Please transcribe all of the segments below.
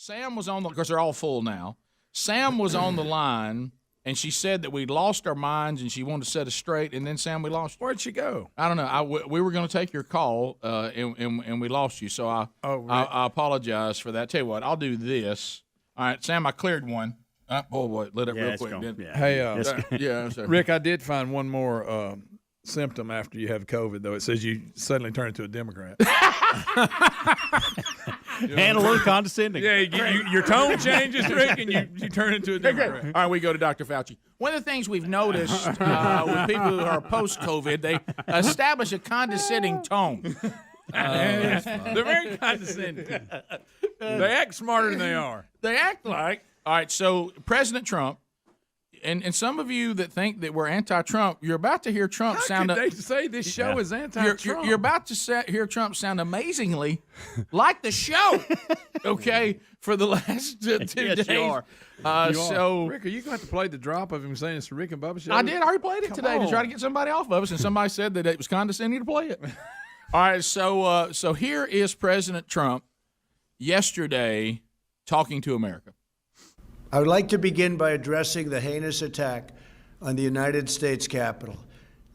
Sam was on the, because they're all full now. Sam was on the line, and she said that we lost our minds, and she wanted to set us straight. And then, Sam, we lost you. Where'd she go? I don't know. We were going to take your call, and we lost you. So I apologize for that. Tell you what, I'll do this. All right, Sam, I cleared one. Boy, lit up real quick. Hey, Rick, I did find one more symptom after you have COVID, though. It says you suddenly turn into a Democrat. And a little condescending. Yeah, your tone changes, Rick, and you turn into a Democrat. All right, we go to Dr. Fauci. One of the things we've noticed with people who are post-COVID, they establish a condescending tone. They're very condescending. They act smarter than they are. They act like. All right, so President Trump, and some of you that think that we're anti-Trump, you're about to hear Trump sound. How could they say this show is anti-Trump? You're about to hear Trump sound amazingly like the show. Okay, for the last 2 days. You are. So, Rick, are you going to have to play the drop of him saying it's the Rick and Bubba show? I did. I already played it today to try to get somebody off of us, and somebody said that it was condescending to play it. All right, so here is President Trump yesterday talking to America. I would like to begin by addressing the heinous attack on the United States Capitol.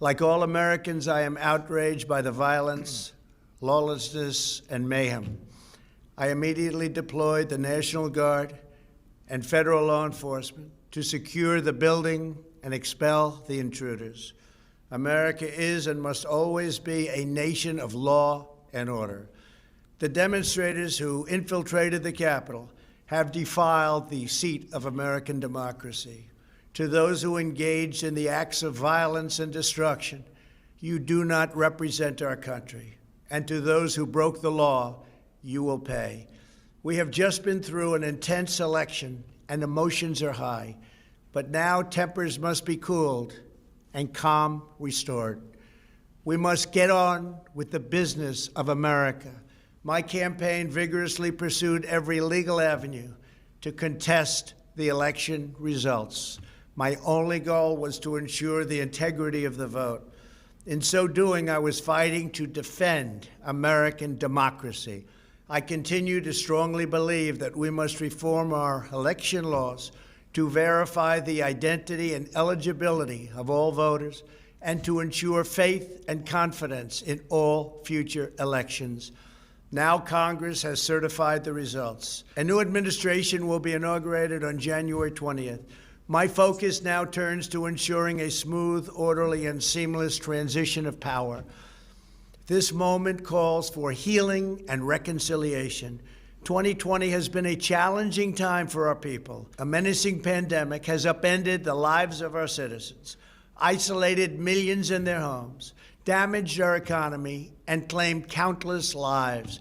Like all Americans, I am outraged by the violence, lawlessness, and mayhem. I immediately deployed the National Guard and federal law enforcement to secure the building and expel the intruders. America is and must always be a nation of law and order. The demonstrators who infiltrated the Capitol have defiled the seat of American democracy. To those who engaged in the acts of violence and destruction, you do not represent our country. And to those who broke the law, you will pay. We have just been through an intense election and emotions are high, but now tempers must be cooled and calm restored. We must get on with the business of America. My campaign vigorously pursued every legal avenue to contest the election results. My only goal was to ensure the integrity of the vote. In so doing, I was fighting to defend American democracy. I continue to strongly believe that we must reform our election laws to verify the identity and eligibility of all voters and to ensure faith and confidence in all future elections. Now Congress has certified the results. A new administration will be inaugurated on January 20th. My focus now turns to ensuring a smooth, orderly, and seamless transition of power. This moment calls for healing and reconciliation. 2020 has been a challenging time for our people. A menacing pandemic has upended the lives of our citizens, isolated millions in their homes, damaged our economy, and claimed countless lives.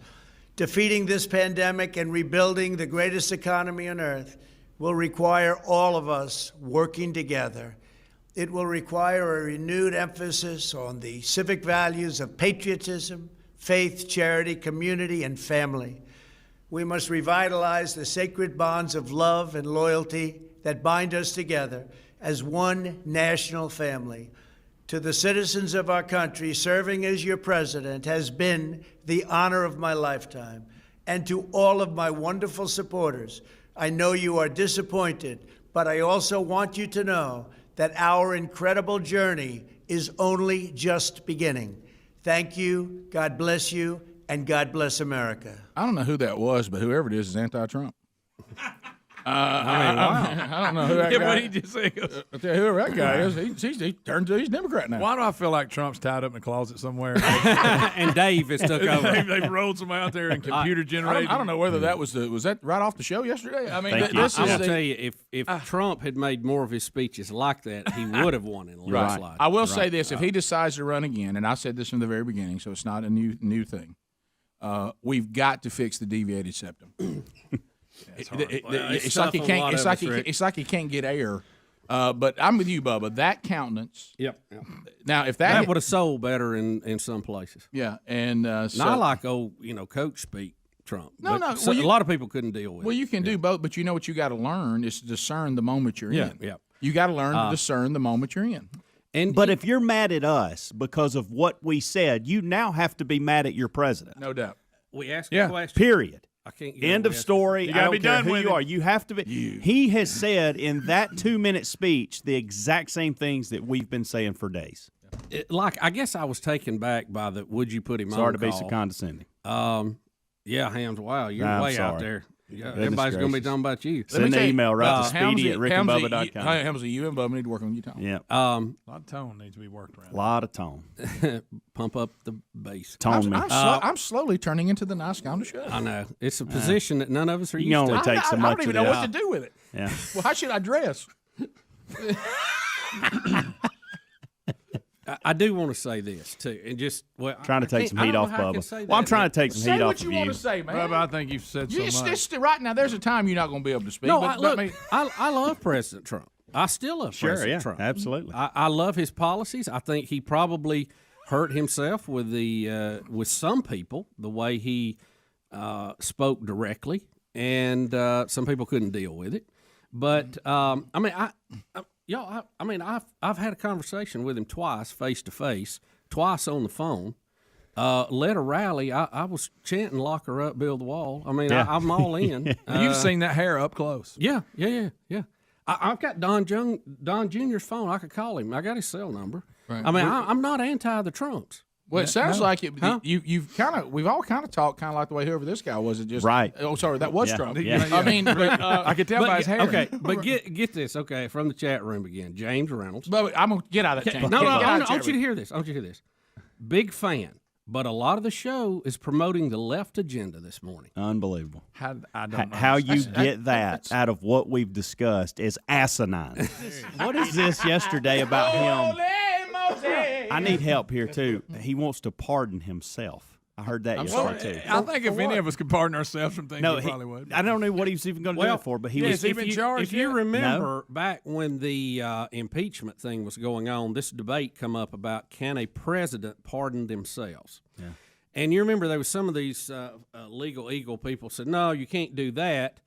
Defeating this pandemic and rebuilding the greatest economy on earth will require all of us working together. It will require a renewed emphasis on the civic values of patriotism, faith, charity, community, and family. We must revitalize the sacred bonds of love and loyalty that bind us together as one national family. To the citizens of our country, serving as your president has been the honor of my lifetime. And to all of my wonderful supporters, I know you are disappointed, but I also want you to know that our incredible journey is only just beginning. Thank you, God bless you, and God bless America. I don't know who that was, but whoever it is anti-Trump. I don't know who that guy is. What he just said. I'll tell you whoever that guy is. He turned to he's Democrat now. Why do I feel like Trump's tied up in a closet somewhere? And Dave has took over. They've rolled somebody out there and computer generated. I don't know whether that was that right off the show yesterday. I mean, I'll tell you, if Trump had made more of his speeches like that, he would have won in the landslide. I will say this: if he decides to run again, and I said this from the very beginning, so it's not a new thing. We've got to fix the deviated septum. It's like he can't get air. But I'm with you, Bubba. That countenance. Yep. Now, if that would have sold better in some places. Yeah, and so, not like old coach speak Trump. No. So a lot of people couldn't deal with it. Well, you can do both, but you know what you got to learn is to discern the moment you're in. Yeah. You got to learn to discern the moment you're in. But if you're mad at us because of what we said, you now have to be mad at your president. No doubt. We asked a question. Period. I can't get End of story. You I gotta don't be care done who with you it. are. You have to be. He has said in that 2-minute speech the exact same things that we've been saying for days. I guess I was taken back by the would you put him on Sorry to be call. so condescending. Yeah, Hams, wow, you're I'm way out sorry. there. Yeah, Goodness everybody's going to be gracious. talking about you. Send the email right to Speedy at rickandbubba.com. Helmsy, you and Bubba need to work on your tone. Yeah, A lot of tone needs to be worked around. a lot of tone. Pump up the bass. Tone me. I'm slowly turning into the nice guy on the show. I know. It's a position that none of us are You used can only to. take so I much don't even of know this. what to do with it. Yeah. Well, how should I dress? I do want to say this, too. And just, Trying to take some heat off Bubba. Well, I'm trying to take some Say heat what off you of want you. to say, man. Bubba, I think you've said so much. It's right now, there's a time you're not going to be able to speak. No, but, look, I mean, I love President Trump. I still love Sure, President yeah, Trump. absolutely. I love his policies. I think he probably hurt himself with with some people, the way he spoke directly, and some people couldn't deal with it. But I've had a conversation with him twice, face to face, twice on the phone. Led a rally. I was chanting "Lock her up, build the wall." I mean, Yeah. I'm all in. You've seen that hair up close. Yeah. I've got Don Jr.'s phone. I could call him. I got his cell number. Right. I mean, I'm not anti the Trumps. well, it sounds like it. Huh? We've all kind of talked kind of like the way whoever this guy was. It just Right. Oh, sorry, that was Yeah. Trump. Yeah. I mean, but, I could tell by his hair. Okay, but get this. Okay, from the chat room again, James Reynolds. but I'm gonna get out of that. No, chain. no, Get out I of that want you to chain. hear this. I want you to hear this. Big fan, but a lot of the show is promoting the left agenda this morning. Unbelievable. I don't How you That's- get that out of what we've discussed is asinine. What is this yesterday about him? I need help here, too. He wants to pardon himself. I heard that yesterday, too. I think if any of us could pardon ourselves from things, No, we he, probably would. I don't know what he was even going to do it for, but he yeah, was. is he been charged If you yet? remember back when the impeachment thing was going on, this debate come up about can a president pardon themselves? Yeah. And you remember there was some of these legal eagle people said, no, you can't do that.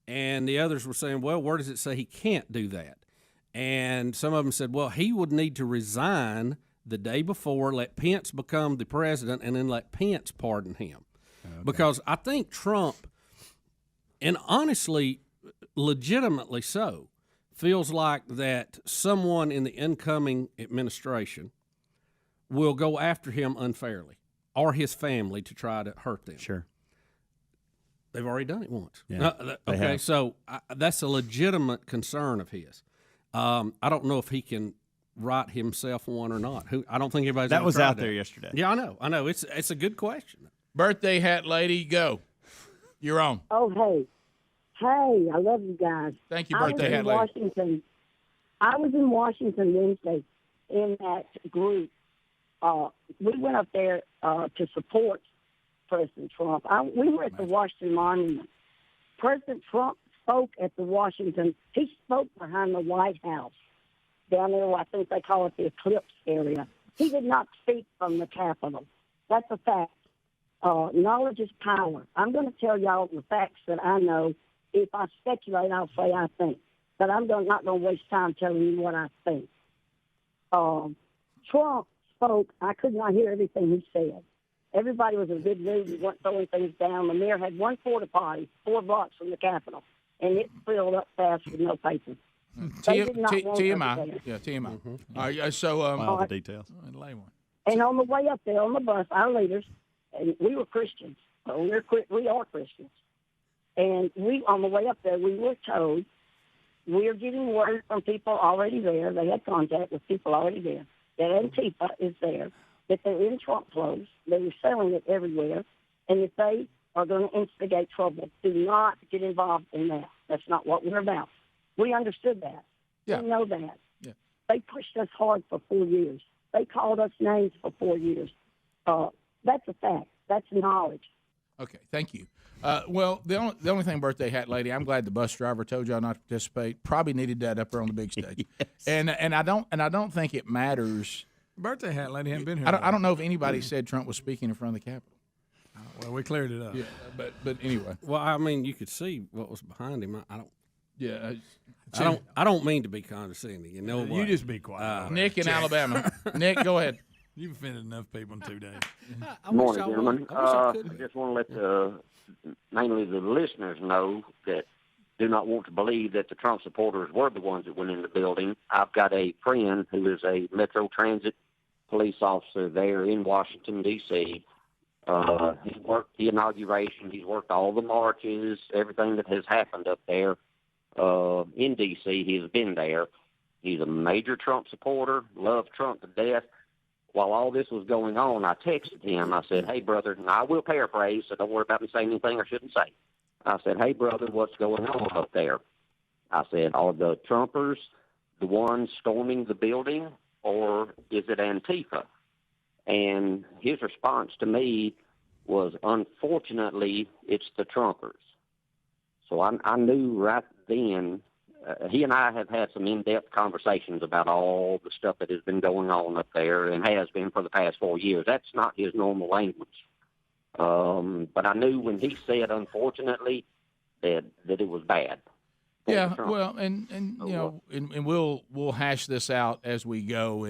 And the others were saying, well, where does it say he can't do that? And some of them said, well, he would need to resign the day before, let Pence become the president, and then let Pence pardon him. Okay. Because I think Trump, and honestly, legitimately so, feels like that someone in the incoming administration will go after him unfairly or his family to try to hurt them. Sure. They've already done it once. Yeah, they Okay, have. so that's a legitimate concern of his. I don't know if he can write himself one or not. I don't think anybody's That ever was tried out that. there yesterday. Yeah, I know. It's a good question. Birthday hat lady, go. You're on. Oh, hey. Hey, I love you guys. Thank you, I birthday was hat in lady. Washington. I was in Washington Wednesday in that group. We went up there to support President Trump. We were at the Washington Monument. President Trump spoke at the Washington. He spoke behind the White House down there. I think they call it the Eclipse area. He did not speak from the Capitol. That's a fact. Knowledge is power. I'm going to tell y'all the facts that I know. If I speculate, I'll say I think. But I'm not going to waste time telling you what I think. Trump spoke. I could not hear everything he said. Everybody was in a good mood. We weren't throwing things down. The mayor had one porta potty 4 blocks from the Capitol, and it filled up fast with no paper. They did not want us TMI. there. Yeah, TMI. All right, so All the details. Lay one. And on the way up there on the bus, our leaders, and we were Christians. So we are Christians. And on the way up there, we were told we are getting word from people already there. They had contact with people already there. That Antifa is there. That they're in Trump clothes. They were selling it everywhere. And that they are going to instigate trouble. Do not get involved in that. That's not what we're about. We understood that. Yeah. We know that. Yeah. They pushed us hard for 4 years. They called us names for 4 years. That's a fact. That's knowledge. Okay, thank you. Well, the only thing, birthday hat lady, I'm glad the bus driver told y'all not to participate. Probably needed that up there on the big stage. Yes. And I don't think it matters. Birthday hat lady hadn't been here. I don't know if anybody said Trump was speaking in front of the Capitol. Well, we cleared it up. Yeah, but anyway. Well, I mean, you could see what was behind him. I don't. Yeah. I don't mean to be condescending. You know what? You just be quiet. Nick in Alabama. Nick, go ahead. You've offended enough people in 2 days. I Good wish morning, I gentlemen. would. I wish I could I be. just want to let mainly the listeners know that do not want to believe that the Trump supporters were the ones that went in the building. I've got a friend who is a Metro Transit police officer there in Washington, D.C. He's worked the inauguration. He's worked all the marches, everything that has happened up there in D.C. He's been there. He's a major Trump supporter, loved Trump to death. While all this was going on, I texted him. I said, hey, brother, and I will paraphrase, so don't worry about me saying anything I shouldn't say. I said, hey, brother, what's going on up there? I said, are the Trumpers the ones storming the building, or is it Antifa? And his response to me was, unfortunately, it's the Trumpers. So I knew right then. He and I have had some in-depth conversations about all the stuff that has been going on up there and has been for the past 4 years. That's not his normal language. But I knew when he said, unfortunately, that it was bad. Yeah, well, and you know, and we'll hash this out as we go.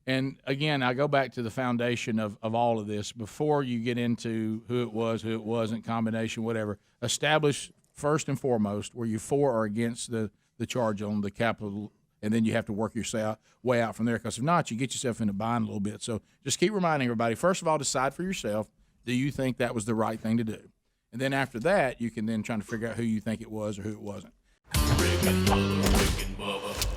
And again, I go back to the foundation of all of this. Before you get into who it was, who it wasn't, combination, whatever, establish first and foremost were you for or against the charge on the Capitol, and then you have to work your way out from there, because if not, you get yourself in a bind a little bit. So just keep reminding everybody, first of all, decide for yourself, do you think that was the right thing to do? And then after that, you can then try to figure out who you think it was or who it wasn't. Rick and Bubba.